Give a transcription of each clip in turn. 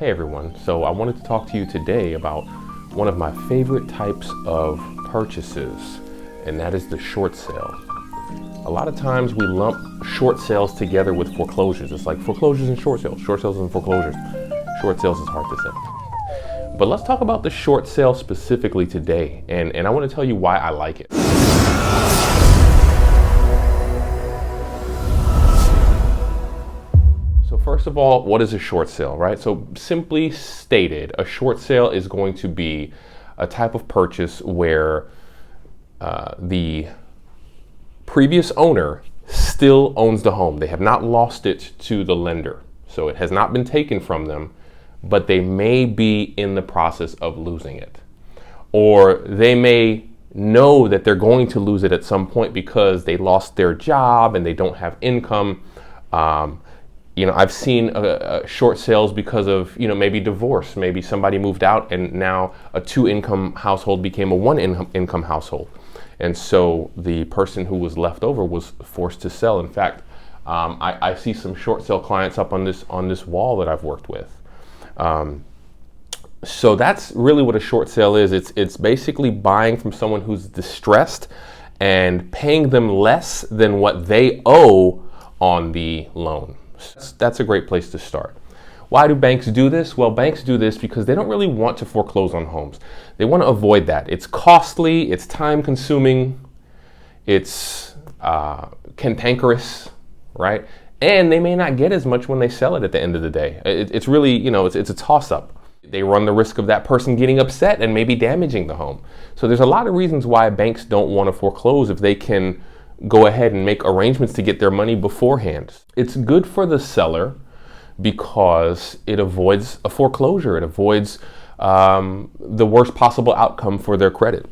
Hey everyone, so I wanted to talk to you today about one of my favorite types of purchases, and that is the short sale. A lot of times we lump short sales together with foreclosures. It's like foreclosures and short sales and foreclosures. Short sales is hard to say. But let's talk about the short sale specifically today, and I want to tell you why I like it. So first of all, what is a short sale, right? So simply stated, a short sale is going to be a type of purchase where the previous owner still owns the home. They have not lost it to the lender. So it has not been taken from them, but they may be in the process of losing it. Or they may know that they're going to lose it at some point because they lost their job and they don't have income. I've seen short sales because of, maybe divorce. Maybe somebody moved out and now a two-income household became a one-income household. And so the person who was left over was forced to sell. In fact, I see some short sale clients up on this wall that I've worked with. So that's really what a short sale is. It's basically buying from someone who's distressed and paying them less than what they owe on the loan. That's a great place to start. Why do banks do this? Well, banks do this because they don't really want to foreclose on homes. They want to avoid that. It's costly, it's time consuming, it's cantankerous, right? And they may not get as much when they sell it at the end of the day. It's really, it's a toss-up. They run the risk of that person getting upset and maybe damaging the home. So there's a lot of reasons why banks don't want to foreclose if they can go ahead and make arrangements to get their money beforehand. It's good for the seller because it avoids a foreclosure. It avoids the worst possible outcome for their credit.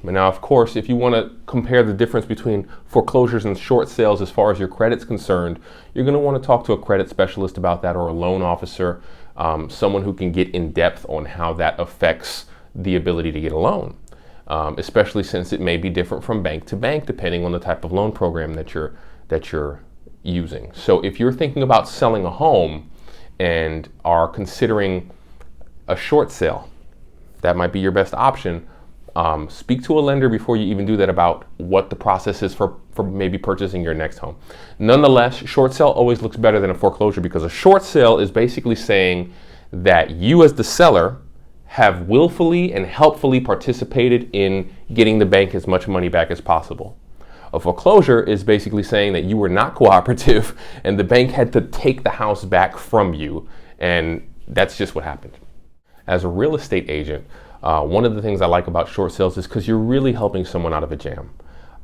Now, of course, if you want to compare the difference between foreclosures and short sales as far as your credit's concerned, you're going to want to talk to a credit specialist about that, or a loan officer, someone who can get in depth on how that affects the ability to get a loan. Especially since it may be different from bank to bank depending on the type of loan program that you're using. So if you're thinking about selling a home and are considering a short sale, that might be your best option. Speak to a lender before you even do that about what the process is for maybe purchasing your next home. Nonetheless, short sale always looks better than a foreclosure because a short sale is basically saying that you as the seller have willfully and helpfully participated in getting the bank as much money back as possible. A foreclosure is basically saying that you were not cooperative and the bank had to take the house back from you, and that's just what happened. As a real estate agent, one of the things I like about short sales is because you're really helping someone out of a jam.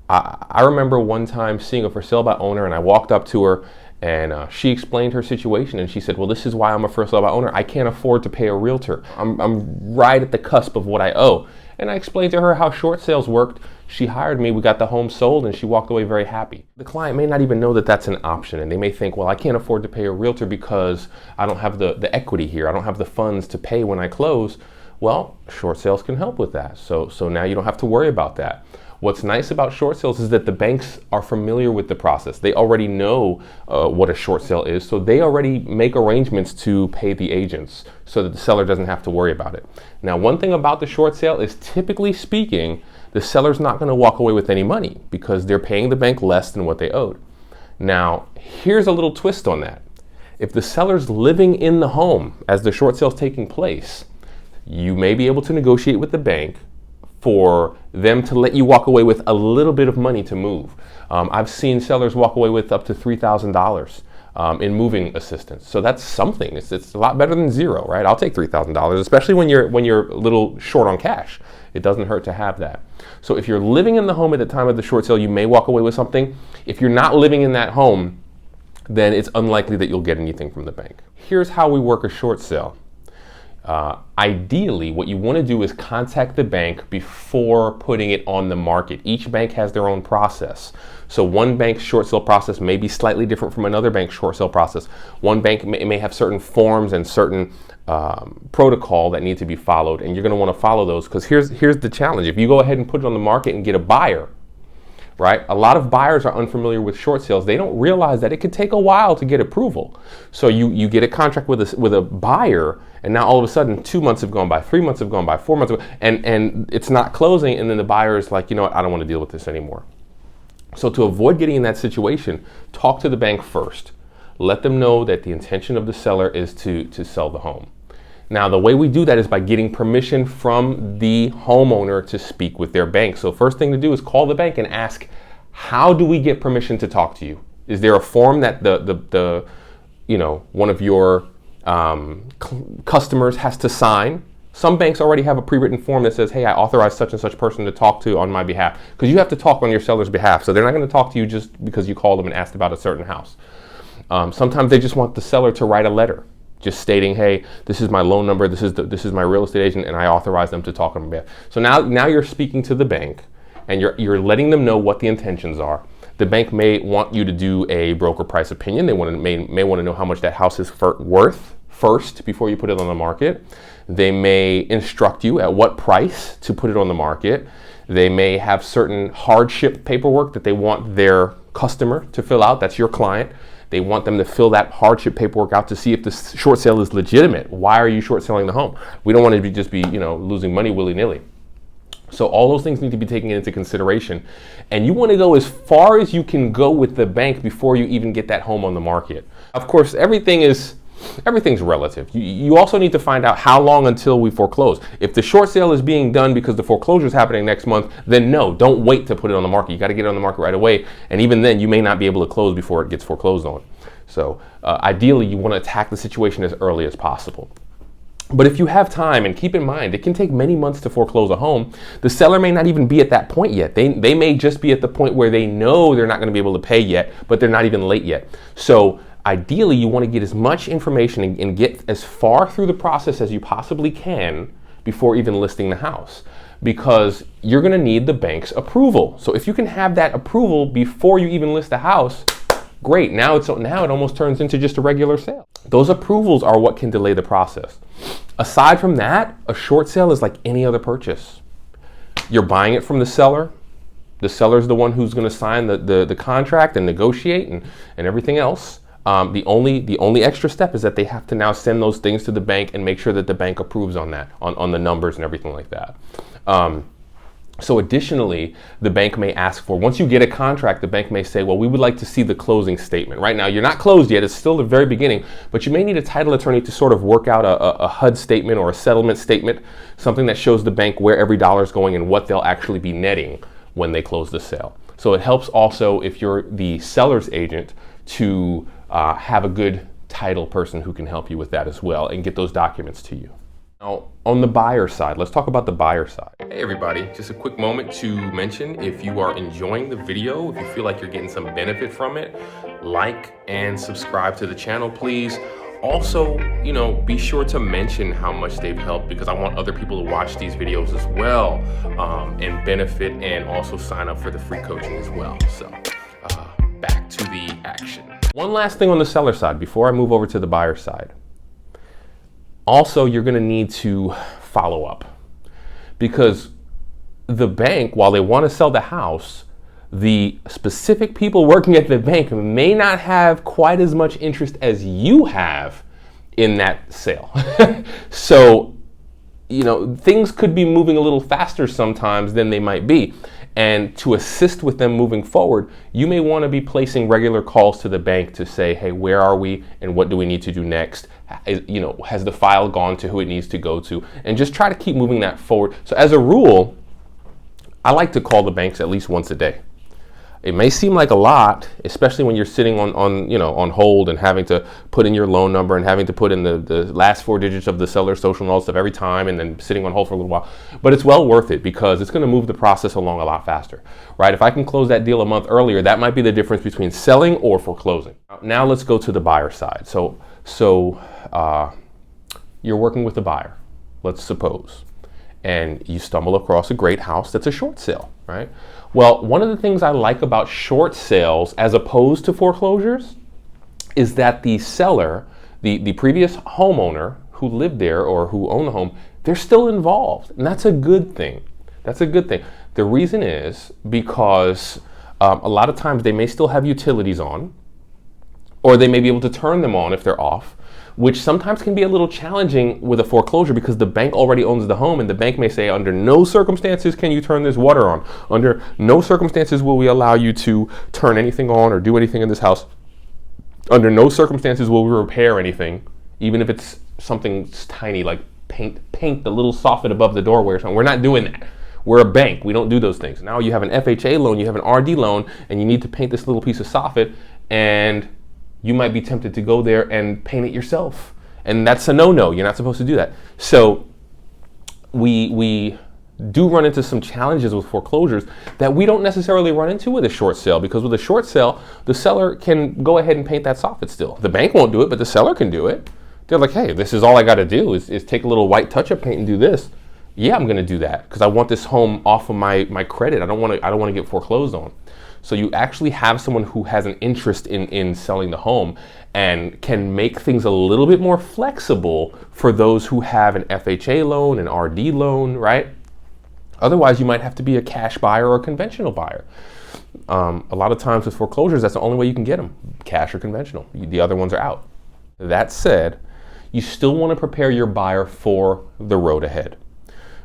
I remember one time seeing a for sale by owner, and I walked up to her and she explained her situation, and she said, well, this is why I'm a for sale by owner. I can't afford to pay a realtor. I'm right at the cusp of what I owe. And I explained to her how short sales worked. She hired me, we got the home sold, and she walked away very happy. The client may not even know that that's an option, and they may think, well, I can't afford to pay a realtor because I don't have the equity here. I don't have the funds to pay when I close. Well, short sales can help with that. So now you don't have to worry about that. What's nice about short sales is that the banks are familiar with the process. They already know what a short sale is, so they already make arrangements to pay the agents so that the seller doesn't have to worry about it. Now, one thing about the short sale is, typically speaking, the seller's not going to walk away with any money because they're paying the bank less than what they owed. Now, here's a little twist on that. If the seller's living in the home as the short sale's taking place, you may be able to negotiate with the bank for them to let you walk away with a little bit of money to move. I've seen sellers walk away with up to $3,000 in moving assistance. So that's something. It's a lot better than zero, right? I'll take $3,000, especially when you're a little short on cash. It doesn't hurt to have that. So if you're living in the home at the time of the short sale, you may walk away with something. If you're not living in that home, then it's unlikely that you'll get anything from the bank. Here's how we work a short sale. Ideally, what you want to do is contact the bank before putting it on the market. Each bank has their own process. So one bank's short sale process may be slightly different from another bank's short sale process. One bank may have certain forms and certain protocol that need to be followed, and you're going to want to follow those, because here's the challenge. If you go ahead and put it on the market and get a buyer, right? A lot of buyers are unfamiliar with short sales. They don't realize that it could take a while to get approval. So you get a contract with a buyer, and now all of a sudden 2 months have gone by, 3 months have gone by, 4 months have, and it's not closing, and then the buyer is like, you know what, I don't want to deal with this anymore. So to avoid getting in that situation, talk to the bank first. Let them know that the intention of the seller is to sell the home. Now, the way we do that is by getting permission from the homeowner to speak with their bank. So first thing to do is call the bank and ask, how do we get permission to talk to you? Is there a form that the one of your customers has to sign? Some banks already have a pre-written form that says, hey, I authorize such and such person to talk to on my behalf. Because you have to talk on your seller's behalf. So they're not going to talk to you just because you called them and asked about a certain house. Sometimes they just want the seller to write a letter just stating, hey, this is my loan number, this is my real estate agent, and I authorize them to talk on my behalf. So now you're speaking to the bank, and you're letting them know what the intentions are. The bank may want you to do a broker price opinion. They may want to know how much that house is worth first before you put it on the market. They may instruct you at what price to put it on the market. They may have certain hardship paperwork that they want their customer to fill out. That's your client. They want them to fill that hardship paperwork out to see if the short sale is legitimate. Why are you short selling the home? We don't want to just be losing money willy-nilly. So all those things need to be taken into consideration. And you want to go as far as you can go with the bank before you even get that home on the market. Of course, everything's relative. You also need to find out how long until we foreclose. If the short sale is being done because the foreclosure is happening next month, then no, don't wait to put it on the market. You got to get it on the market right away. And even then, you may not be able to close before it gets foreclosed on. So ideally, you want to attack the situation as early as possible. But if you have time, and keep in mind, it can take many months to foreclose a home, the seller may not even be at that point yet. They may just be at the point where they know they're not going to be able to pay yet, but they're not even late yet. So ideally, you want to get as much information and get as far through the process as you possibly can before even listing the house, because you're going to need the bank's approval. So if you can have that approval before you even list the house, great. Now it almost turns into just a regular sale. Those approvals are what can delay the process. Aside from that, a short sale is like any other purchase. You're buying it from the seller. The seller's the one who's going to sign the contract and negotiate and everything else. The only extra step is that they have to now send those things to the bank and make sure that the bank approves on that, on the numbers and everything like that. So additionally, the bank may ask for, once you get a contract, the bank may say, well, we would like to see the closing statement. Right now, you're not closed yet. It's still the very beginning, but you may need a title attorney to sort of work out a HUD statement or a settlement statement, something that shows the bank where every dollar is going and what they'll actually be netting when they close the sale. So it helps also, if you're the seller's agent, to have a good title person who can help you with that as well and get those documents to you. Now, on the buyer side, let's talk about the buyer side. Hey everybody, just a quick moment to mention, if you are enjoying the video, if you feel like you're getting some benefit from it, like and subscribe to the channel, please. Also, be sure to mention how much they've helped, because I want other people to watch these videos as well and benefit, and also sign up for the free coaching as well. So back to the action. One last thing on the seller side before I move over to the buyer side. Also, you're going to need to follow up, because the bank, while they want to sell the house, the specific people working at the bank may not have quite as much interest as you have in that sale. So, things could be moving a little faster sometimes than they might be. And to assist with them moving forward, you may want to be placing regular calls to the bank to say, hey, where are we and what do we need to do next? Has the file gone to who it needs to go to? And just try to keep moving that forward. So as a rule, I like to call the banks at least once a day. It may seem like a lot, especially when you're sitting on hold and having to put in your loan number and having to put in the last 4 digits of the seller's social and all stuff every time, and then sitting on hold for a little while. But it's well worth it, because it's going to move the process along a lot faster, right? If I can close that deal a month earlier, that might be the difference between selling or foreclosing. Now let's go to the buyer side. So you're working with a buyer, let's suppose, and you stumble across a great house that's a short sale, right? Well, one of the things I like about short sales as opposed to foreclosures is that the seller, the previous homeowner who lived there or who owned the home, they're still involved. And that's a good thing. That's a good thing. The reason is because A lot of times they may still have utilities on, or they may be able to turn them on if they're off, which sometimes can be a little challenging with a foreclosure because the bank already owns the home, and the bank may say, under no circumstances can you turn this water on. Under no circumstances will we allow you to turn anything on or do anything in this house. Under no circumstances will we repair anything, even if it's something tiny like paint the little soffit above the doorway or something. We're not doing that. We're a bank. We don't do those things. Now you have an FHA loan, you have an RD loan, and you need to paint this little piece of soffit, and you might be tempted to go there and paint it yourself. And that's a no-no. You're not supposed to do that. So we do run into some challenges with foreclosures that we don't necessarily run into with a short sale, because with a short sale, the seller can go ahead and paint that soffit still. The bank won't do it, but the seller can do it. They're like, hey, this is all I got to do is take a little white touch-up paint and do this. Yeah, I'm going to do that because I want this home off of my credit. I don't want to get foreclosed on. So you actually have someone who has an interest in selling the home and can make things a little bit more flexible for those who have an FHA loan, an RD loan, right? Otherwise, you might have to be a cash buyer or a conventional buyer. A lot of times with foreclosures, that's the only way you can get them, cash or conventional. The other ones are out. That said, you still want to prepare your buyer for the road ahead.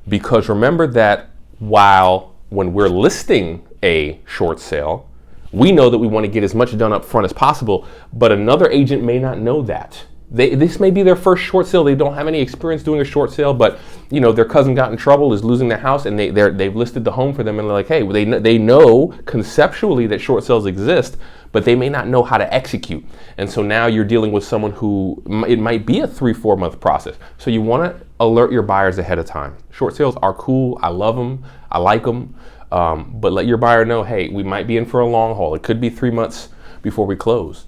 Because remember that when we're listing a short sale, we know that we want to get as much done up front as possible, but another agent may not know that. This may be their first short sale. They don't have any experience doing a short sale, but their cousin got in trouble, is losing their house, and they've listed the home for them, and they're like, hey, they know conceptually that short sales exist, but they may not know how to execute. And so now you're dealing with someone who, it might be a 3-4 month process. So you want to alert your buyers ahead of time. Short sales are cool. I love them. I like them. But let your buyer know, hey, we might be in for a long haul. It could be 3 months before we close.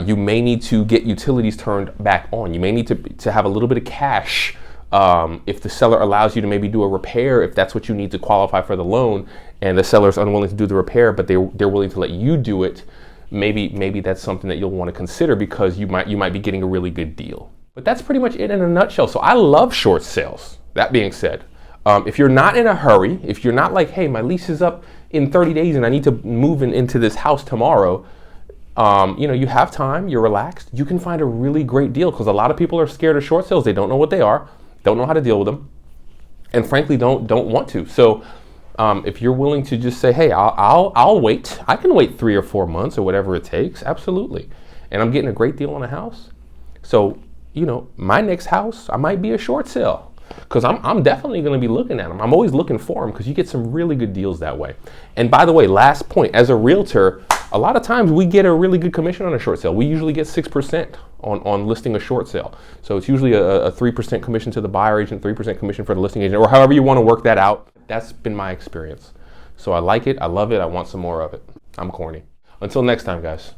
You may need to get utilities turned back on. You may need to have a little bit of cash if the seller allows you to maybe do a repair, if that's what you need to qualify for the loan, and the seller's unwilling to do the repair, but they're willing to let you do it. Maybe that's something that you'll want to consider because you might be getting a really good deal. But that's pretty much it in a nutshell. So I love short sales. That being said, if you're not in a hurry, if you're not like, hey, my lease is up in 30 days and I need to move into this house tomorrow, you have time, you're relaxed, you can find a really great deal, because a lot of people are scared of short sales. They don't know what they are, don't know how to deal with them, and frankly don't want to. So if you're willing to just say, hey, I'll wait, I can wait 3 or 4 months or whatever it takes, absolutely. And I'm getting a great deal on a house. So, my next house, I might be a short sale, because I'm definitely going to be looking at them. I'm always looking for them because you get some really good deals that way. And by the way, last point, as a realtor, a lot of times we get a really good commission on a short sale. We usually get 6% on listing a short sale. So it's usually a 3% commission to the buyer agent, 3% commission for the listing agent, or however you want to work that out. That's been my experience. So I like it, I love it, I want some more of it. I'm corny. Until next time, guys.